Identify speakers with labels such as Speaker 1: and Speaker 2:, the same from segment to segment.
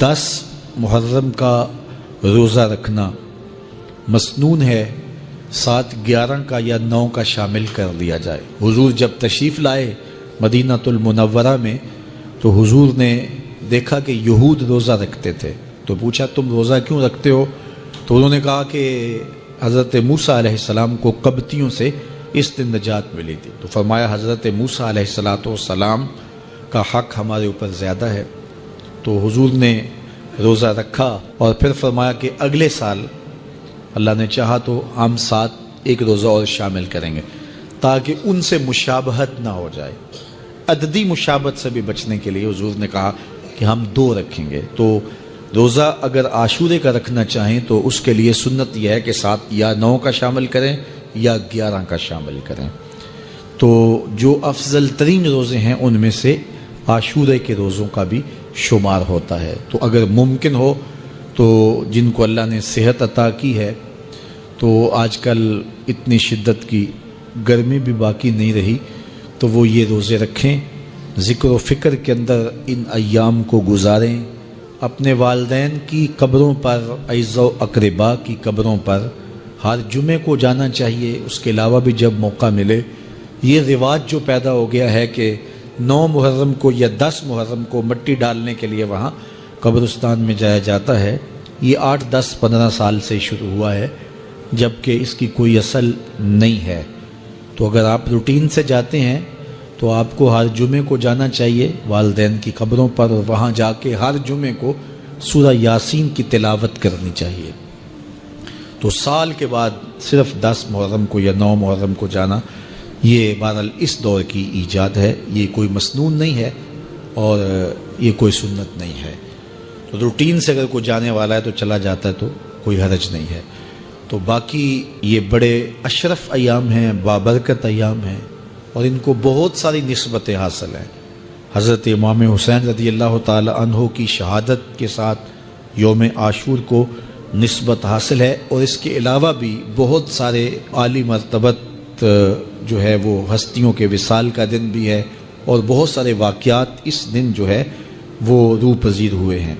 Speaker 1: 10 محرم کا روزہ رکھنا مسنون ہے، 7، 11 کا یا 9 کا شامل کر دیا جائے۔ حضور جب تشریف لائے مدینہ المنورہ میں تو حضور نے دیکھا کہ یہود روزہ رکھتے تھے، تو پوچھا تم روزہ کیوں رکھتے ہو؟ تو انہوں نے کہا کہ حضرت موسیٰ علیہ السلام کو قبطیوں سے اس دن نجات ملی تھی۔ تو فرمایا حضرت موسیٰ علیہ السلام کا حق ہمارے اوپر زیادہ ہے۔ تو حضور نے روزہ رکھا اور پھر فرمایا کہ اگلے سال اللہ نے چاہا تو ہم 7 ایک روزہ اور شامل کریں گے، تاکہ ان سے مشابہت نہ ہو جائے۔ عددی مشابہت سے بھی بچنے کے لیے حضور نے کہا کہ ہم 2 رکھیں گے۔ تو روزہ اگر عاشورے کا رکھنا چاہیں تو اس کے لیے سنت یہ ہے کہ 7 یا 9 کا شامل کریں یا 11 کا شامل کریں۔ تو جو افضل ترین روزے ہیں ان میں سے عاشورے کے روزوں کا بھی شمار ہوتا ہے۔ تو اگر ممکن ہو تو جن کو اللہ نے صحت عطا کی ہے، تو آج کل اتنی شدت کی گرمی بھی باقی نہیں رہی، تو وہ یہ روزے رکھیں، ذکر و فکر کے اندر ان ایام کو گزاریں، اپنے والدین کی قبروں پر، اعزاء و اقرباء کی قبروں پر ہر جمعے کو جانا چاہیے۔ اس کے علاوہ بھی جب موقع ملے، یہ رواج جو پیدا ہو گیا ہے کہ 9 محرم کو یا 10 محرم کو مٹی ڈالنے کے لیے وہاں قبرستان میں جایا جاتا ہے، یہ 8، 10، 15 سال سے شروع ہوا ہے، جبکہ اس کی کوئی اصل نہیں ہے۔ تو اگر آپ روٹین سے جاتے ہیں تو آپ کو ہر جمعے کو جانا چاہیے والدین کی قبروں پر، اور وہاں جا کے ہر جمعے کو سورہ یاسین کی تلاوت کرنی چاہیے۔ تو سال کے بعد صرف 10 محرم کو یا 9 محرم کو جانا، یہ بہرحال اس دور کی ایجاد ہے، یہ کوئی مسنون نہیں ہے اور یہ کوئی سنت نہیں ہے۔ تو روٹین سے اگر کوئی جانے والا ہے تو چلا جاتا ہے تو کوئی حرج نہیں ہے۔ تو باقی یہ بڑے اشرف ایام ہیں، بابرکت ایام ہیں، اور ان کو بہت ساری نسبتیں حاصل ہیں۔ حضرت امام حسین رضی اللہ تعالی عنہ کی شہادت کے ساتھ یوم عاشور کو نسبت حاصل ہے، اور اس کے علاوہ بھی بہت سارے عالی مرتبت جو ہے وہ ہستیوں کے وصال کا دن بھی ہے، اور بہت سارے واقعات اس دن جو ہے وہ روح پذیر ہوئے ہیں۔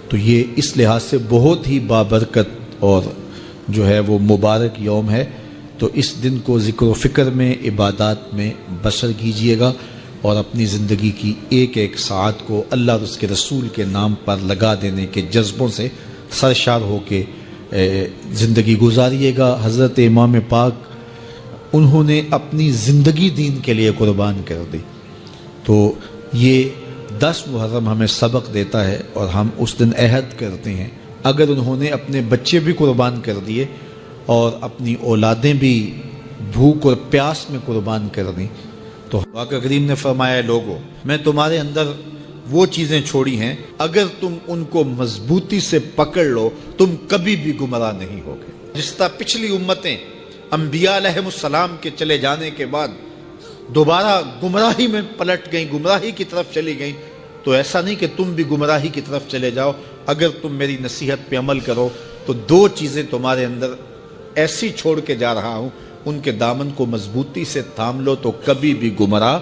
Speaker 1: تو یہ اس لحاظ سے بہت ہی بابرکت اور جو ہے وہ مبارک یوم ہے۔ تو اس دن کو ذکر و فکر میں، عبادات میں بسر کیجئے گا، اور اپنی زندگی کی ایک ایک ساعت کو اللہ اور اس کے رسول کے نام پر لگا دینے کے جذبوں سے سرشار ہو کے زندگی گزاریے گا۔ حضرت امام پاک انہوں نے اپنی زندگی دین کے لیے قربان کر دی۔ تو یہ 10 محرم ہمیں سبق دیتا ہے، اور ہم اس دن عہد کرتے ہیں اگر انہوں نے اپنے بچے بھی قربان کر دیے اور اپنی اولادیں بھی بھوک اور پیاس میں قربان کر دیں، تو آقا کریم نے فرمایا لوگو میں تمہارے اندر وہ چیزیں چھوڑی ہیں، اگر تم ان کو مضبوطی سے پکڑ لو تم کبھی بھی گمراہ نہیں ہوگے۔ جس طرح پچھلی امتیں انبیاء علیہ السلام کے چلے جانے کے بعد دوبارہ گمراہی میں پلٹ گئیں، گمراہی کی طرف چلی گئیں، تو ایسا نہیں کہ تم بھی گمراہی کی طرف چلے جاؤ۔ اگر تم میری نصیحت پہ عمل کرو تو 2 چیزیں تمہارے اندر ایسی چھوڑ کے جا رہا ہوں، ان کے دامن کو مضبوطی سے تھام لو تو کبھی بھی گمراہ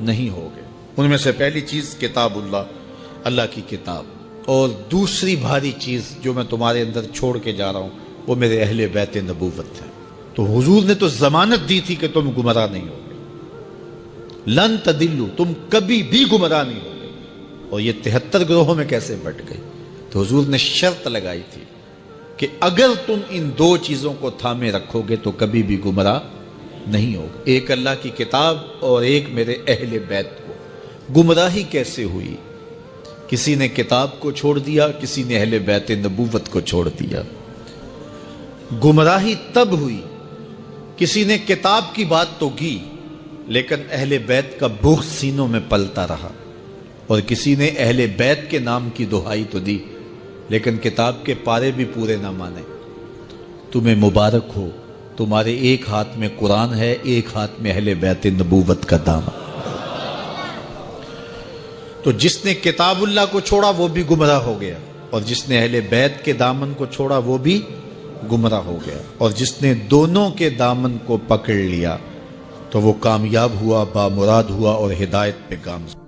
Speaker 1: نہیں ہوگے۔ ان میں سے پہلی چیز کتاب اللہ، اللہ کی کتاب، اور دوسری بھاری چیز جو میں تمہارے اندر چھوڑ کے جا رہا ہوں وہ میرے اہل بیت نبوت ہے۔ تو حضور نے تو ضمانت دی تھی کہ تم گمراہ نہیں ہوگے، لن تدلوا، تم کبھی بھی گمراہ نہیں ہوگے۔ اور یہ 73 گروہوں میں کیسے بٹ گئی؟ تو حضور نے شرط لگائی تھی کہ اگر تم ان 2 چیزوں کو تھامے رکھو گے تو کبھی بھی گمراہ نہیں ہوگے، ایک اللہ کی کتاب اور ایک میرے اہل بیت کو۔ گمراہی کیسے ہوئی؟ کسی نے کتاب کو چھوڑ دیا، کسی نے اہل بیت نبوت کو چھوڑ دیا۔ گمراہی تب ہوئی کسی نے کتاب کی بات تو کی لیکن اہل بیت کا بغض سینوں میں پلتا رہا، اور کسی نے اہل بیت کے نام کی دہائی تو دی لیکن کتاب کے پارے بھی پورے نہ مانے۔ تمہیں مبارک ہو، تمہارے ایک ہاتھ میں قرآن ہے، ایک ہاتھ میں اہل بیت نبوت کا دامن۔ تو جس نے کتاب اللہ کو چھوڑا وہ بھی گمراہ ہو گیا، اور جس نے اہل بیت کے دامن کو چھوڑا وہ بھی گمراہ ہو گیا، اور جس نے دونوں کے دامن کو پکڑ لیا تو وہ کامیاب ہوا، بامراد ہوا اور ہدایت پہ گامزن۔